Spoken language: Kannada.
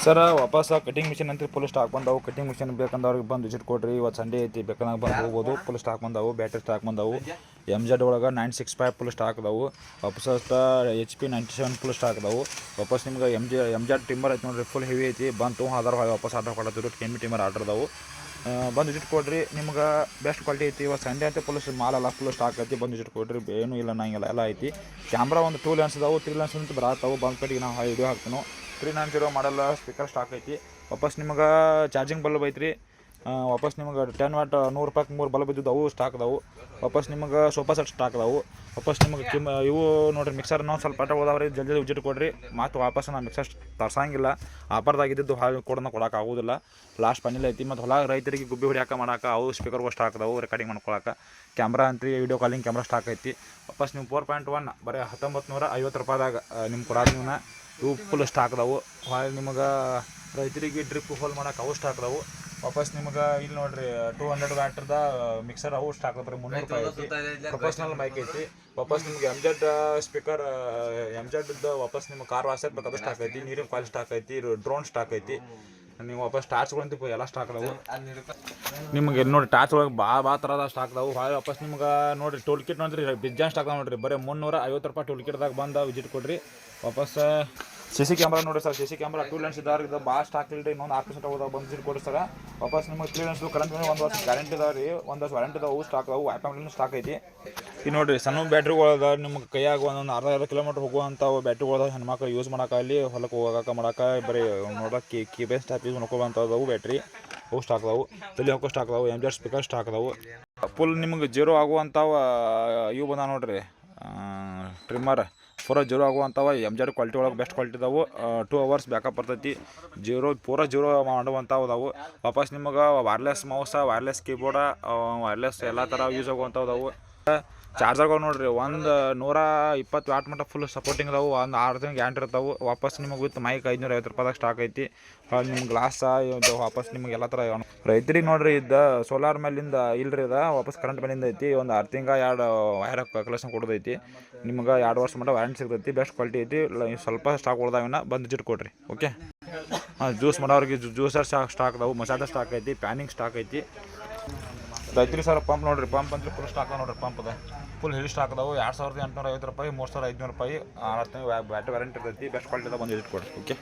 ಸರ್ ವಾಪಸ್ ಕಟಿಂಗ್ ಮಿಷಿನ್ ಅಂತ ಫುಲ್ ಸ್ಟಾಕ್ ಬಂದವು. ಕಟಿಂಗ್ ಮಿಷಿನ್ ಬೇಕಂದವ್ರಿಗೆ ಬಂದು ವಿಸಿಟ್ ಕೊಡ್ರಿ. ಇವತ್ತು ಸಂಡೇ ಐತಿ, ಬೇಕಂದಾಗ ಬಂದು ಹೋಗ್ಬೋದು. ಫುಲ್ ಸ್ಟಾಕ್ ಬಂದವು. ಬ್ಯಾಟ್ರಿ ಸ್ಟಾಕ್ ಬಂದವು. MZ ಒಳಗೆ 965 ಫುಲ್ ಸ್ಟಾಕ್ ಅದಾವು. ವಾಪಸ್ HP 97 ಫುಲ್ ಸ್ಟಾಕ್ ಅದಾವು. ವಾಪಸ್ ನಿಮ್ಗೆ MZ ಟಿಂಬರ್ ಐತಿ ನೋಡ್ರಿ, ಫುಲ್ ಹೆವಿ ಐತಿ. ಬಂತು ಆಧಾರ್ ವಾಪಸ್ ಆರ್ಡರ್ ಕೊಡತ್ತಿರು. ಕೆಮ್ಮಿ ಟಿಂಬರ್ ಆರ್ಡರ್ ಅದಾವು. ಬಂದು ವಿಸಿಟ್ ಕೊಡ್ರಿ. ನಿಮ್ಗೆ ಬೆಸ್ಟ್ ಕ್ವಾಲಿಟಿ ಐತಿ. ಇವತ್ತು ಸಂಡೇ ಅಂತ ಫುಲ್ ಮಾಲೆಲ್ಲ ಫುಲ್ ಸ್ಟಾಕ್ ಐತಿ. ಬಂದು ವಿಸಿಟ್ ಕೊಡ್ರಿ. ಏನೂ ಇಲ್ಲ ನಂಗೆಲ್ಲ ಎಲ್ಲ ಐತಿ. ಕ್ಯಾಮ್ರಾ ಒಂದು 2 ಲೆನ್ಸ್ ಅದಾವು, 3 ಲೆನ್ಸ್ ಅಂತ ಬರತ್ತಾವು. ಬಂದು ಕಟ್ಟಿಗೆ ನಾವು ವಿಡಿಯೋ ಹಾಕ್ತೀವಿ. 390 ಮಾಡಲ್ಲ ಸ್ಪೀಕರ್ ಸ್ಟಾಕ್ ಐತಿ. ವಾಪಸ್ ನಿಮ್ಗೆ ಚಾರ್ಜಿಂಗ್ ಬಲ್ಬ್ ಐತ್ರಿ. ವಾಪಸ್ ನಿಮ್ಗೆ 10 ವಾಟ್ 100 ರೂಪಾಯಿಗೆ 3 ಬಲ್ಬ್ ಇದ್ದು ಅವು ಸ್ಟಾಕ್ ಅದಾವು. ವಾಪಸ್ ನಿಮ್ಗೆ ಸೋಫಾ ಸೆಟ್ ಸ್ಟಾಕ್ ಅದಾವು. ವಾಪಸ್ ನಿಮ್ಗೆ ಇವು ನೋಡಿರಿ ಮಿಕ್ಸರ್ ನಾವು ಸ್ವಲ್ಪ ಆಟ ಹೋದವ್ರಿ. ಜಲ್ದಿ ವಿಸಿಟ್ ಕೊಡ್ರಿ. ಮತ್ತು ವಾಪಸ್ ನಾನು ಮಿಕ್ಸರ್ ತರ್ಸಂಗಿಲ್ಲ. ಆಫರ್ದಾಗಿದ್ದು ಕೊಡೋಕೆ ಆಗೋದಿಲ್ಲ. ಲಾಸ್ಟ್ ಫೈನಲ್ ಐತಿ. ಮತ್ತು ಹೊಲ ರೈತರಿಗೆ ಗುಬ್ಬಿ ಹೊಡಿಯಾಕ ಮಾಡೋಕೆ ಅವು ಸ್ಪೀಕರ್ಗಳು ಸ್ಟಾಕ್ ಅದಾವು. ರೆಕಾರ್ಡಿಂಗ್ ಮಾಡ್ಕೊಳಕ್ಕೆ ಕ್ಯಾಮ್ರಾ ಅಂತ್ರಿ ವಿಡಿಯೋ ಕಾಲಿಂಗ್ ಕ್ಯಾಮ್ರಾ ಸ್ಟಾಕ್ ಐತಿ. ವಾಪಸ್ ನೀವು 4.1 ಬರೀ 1950 ರೂಪಾಯಿದಾಗ ನಿಮ್ಗೆ ಕೊಡೋದು ನೀವು ಇವು ಫುಲ್ ಸ್ಟಾಕ್ ಅದಾವು. ಹೊಳೆ ನಿಮಗೆ ರೈತರಿಗೆ ಡ್ರಿಪ್ ಹೋಲ್ ಮಾಡೋಕೆ ಅವು ಸ್ಟಾಕ್ ಅದಾವು. ವಾಪಸ್ ನಿಮ್ಗೆ ಇಲ್ಲಿ ನೋಡಿರಿ 200 ವ್ಯಾಟ್ರದ ಮಿಕ್ಸರ್ ಅವು ಸ್ಟಾಕ್ ಅದ. 300 ರೂಪಾಯಿ ಐತಿ. ಪ್ರೊಫೆಷ್ನಲ್ ಮೈಕ್ ಐತಿ. ವಾಪಸ್ ನಿಮ್ಗೆ MZ ಸ್ಪೀಕರ್ MZದ್ದು ವಾಪಸ್ ನಿಮ್ಗೆ ಕಾರ್ ವಾಸರ್ ಬೇಕಾದ್ರೆ ಸ್ಟಾಕ್ ಐತಿ. ನೀರಿನ ಕಾಯಿಲ್ ಸ್ಟಾಕ್ ಐತಿ. ಡ್ರೋನ್ ಸ್ಟಾಕ್ ಐತಿ. ನೀವು ವಾಪಸ್ ಟಾರ್ಚ್ಗಳಂತ ಎಲ್ಲ ಸ್ಟಾಕ್ ಅದಾವು. ನಿಮ್ಗೆ ನೋಡಿ ಟಾರ್ಚ್ ಒಳಗೆ ಭಾಳ ಥರದ ಸ್ಟಾಕ್ ಅದಾವು. ಹೊಳೆ ವಾಪಸ್ ನಿಮ್ಗೆ ನೋಡಿರಿ ಟೋಲ್ ಕಿಟ್ ನೋಡಿರಿ ಬಿಜ್ಜಾನ್ ಸ್ಟಾಕ್ ಅದಾವ ನೋಡಿರಿ. ಬರೀ 350 ರೂಪಾಯಿ ಟೋಲ್ ಕಿಟ್ದಾಗ ಬಂದು ವಿಸಿಟ್ ಕೊಡ್ರಿ. ವಾಪಸ್ CC ಕ್ಯಾಮ್ರಾ ನೋಡಿ ಸರ್. CC ಕ್ಯಾಮ್ರಾ 2 ಲೆನ್ಸ್ ಇದಾವೆ. ಇದು ಭಾಳ ಸ್ಟಾಕ್ ಇಲ್ರಿ. ಇನ್ನೊಂದು 6% ಹೋದಾಗ ಬಂದು ವಿಸಿಟ್ ಕೊಡ್ರಿ ಸರ್. ವಾಪಸ್ ನಿಮಗೆ 3 ಲೆನ್ಸ್ ಕರೆಂಟ್ 1 ವರ್ಷ ಗ್ಯಾರಂಟಿ ಇದಾವೆ ರೀ. 1 ವರ್ಷ ವಾರಂಟಿ ಇದಾವೆ. ಸ್ಟಾಕ್ ಅದಾವು. ಆ್ಯಪಲ್ಲಿ ಸ್ಟಾಕ್ ಐತಿ. ಈಗ ನೋಡಿರಿ ಸಣ್ಣ ಬ್ಯಾಟ್ರಿಗಳದ ನಿಮ್ಗೆ ಕೈಯಾಗ ಒಂದು ಅರ್ಧ ಕಿಲೋಮೀಟ್ರ್ ಹೋಗುವಂಥವು ಬ್ಯಾಟ್ರಿಗಳದ ಹೆಣ್ಮಕ್ಳು ಯೂಸ್ ಮಾಡೋಕ್ಕಾಗಲಿ, ಹೊಲಕ್ಕೆ ಹೋಗೋಕೆ ಮಾಡೋಕೆ ಬರೀ ನೋಡೋಕೆ ಕೀಬೇಸ್ ಟೈಪ್ ಯೂಸ್ ಮಾಡ್ಕೊಳ್ಳೋಂಥವು ಬ್ಯಾಟ್ರಿ ಅವು ಸ್ಟಾಕ್ ಅದಾವು. ತಲೆ ಹಾಕೋ ಸ್ಟಾಕ್ ಅದಾವು. MZ ಸ್ಪೀಕರ್ ಸ್ಟಾಕ್ ಅದಾವು. ಫುಲ್ ನಿಮ್ಗೆ ಜೀರೋ ಆಗುವಂಥವು ಇವು ಬಂದ ನೋಡಿರಿ ಟ್ರಿಮ್ಮರ್ ಪೂರ ಜೀರೋ ಆಗುವಂಥವು MZ ಕ್ವಾಲಿಟಿ ಒಳಗೆ ಬೆಸ್ಟ್ ಕ್ವಾಲಿಟಿ ಇದಾವೆ. 2 ಅವರ್ಸ್ ಬ್ಯಾಕಪ್ ಬರ್ತೈತಿ. ಪೂರ ಜೀರೋ ಮಾಡುವಂಥವು ಅದಾವು. ವಾಪಸ್ ನಿಮಗೆ ವೈರ್ಲೆಸ್ ಮೌಸ, ವೈರ್ಲೆಸ್ ಕೀಬೋರ್ಡ, ವೈರ್ಲೆಸ್ ಎಲ್ಲ ಥರ ಯೂಸ್ ಆಗುವಂಥವು ಅದಾವು. ಚಾರ್ಜರ್ಗಳು ನೋಡಿರಿ 120 ವ್ಯಾಟ್ ಮಟ್ಟ ಫುಲ್ ಸಪೋರ್ಟಿಂಗ್ ಅದಾವು. ಒಂದು 6 ತಿಂಗಳು ಗ್ಯಾರಂಟಿ ಇರ್ತಾವೆ. ವಾಪಸ್ ನಿಮಗೆ ವಿತ್ ಮೈಕ್ 550 ರೂಪಾಯಿದಾಗ ಸ್ಟಾಕ್ ಐತಿ. ನಿಮ್ಮ ಗ್ಲಾಸ ಇದು ವಾಪಸ್ ನಿಮಗೆ ಎಲ್ಲ ಥರ ರೈತರಿಗೆ ನೋಡಿರಿ ಇದ್ದ ಸೋಲಾರ್ ಮೇಲಿಂದ ಇಲ್ರಿ ಇದು ವಾಪಸ್ ಕರೆಂಟ್ ಮೇಲಿಂದ ಐತಿ. ಒಂದು 6 ತಿಂಗಳು 2 ವೈರ್ ಕಲೆಕ್ಷನ್ ಕೊಡೋದೈತಿ. ನಿಮ್ಗೆ 2 ವರ್ಷ ಮಟ್ಟ ವ್ಯಾರಂಟಿ ಸಿಗ್ತೈತಿ. ಬೆಸ್ಟ್ ಕ್ವಾಲಿಟಿ ಐತಿ. ಸ್ವಲ್ಪ ಸ್ಟಾಕ್ ಉಳ್ದಾವಿನ ಬಂದು ವಿಸಿಟ್ ಕೊಡ್ರಿ. ಓಕೆ. ಜ್ಯೂಸ್ ಮಾಡೋರಿಗೆ ಜ್ಯೂಸರ್ ಸ್ಟಾಕ್ ಅದಾವು. ಮಸಾಲ ಸ್ಟಾಕ್ ಐತಿ. ಪ್ಯಾನಿಂಗ್ ಸ್ಟಾಕ್ ಐತಿ. ರೈತರಿ ಸರ್ ಪಂಪ್ ನೋಡಿರಿ. ಪಂಪ್ ಅಂತ ಫುಲ್ ಸ್ಟಾಕ್ ಅದ ನೋಡಿರಿ. ಪಂಪ್ ಅದ ಫುಲ್ ಹೆವಿ ಸ್ಟಾಕ್ ಅದಾವು. 2850 ರೂಪಾಯಿ, 3500 ರೂಪಾಯಿ 6 ತಿಂಗಳು ಬ್ಯಾಟ್ರಿ ವ್ಯಾರಂಟಿ ಇರ್ತೈತಿ. ಬೆಸ್ಟ್ ಕ್ವಾಲಿಟಿ ಬಂದು ವಿಸಿಟ್ ಕೊಡ್ರಿ. ಓಕೆ.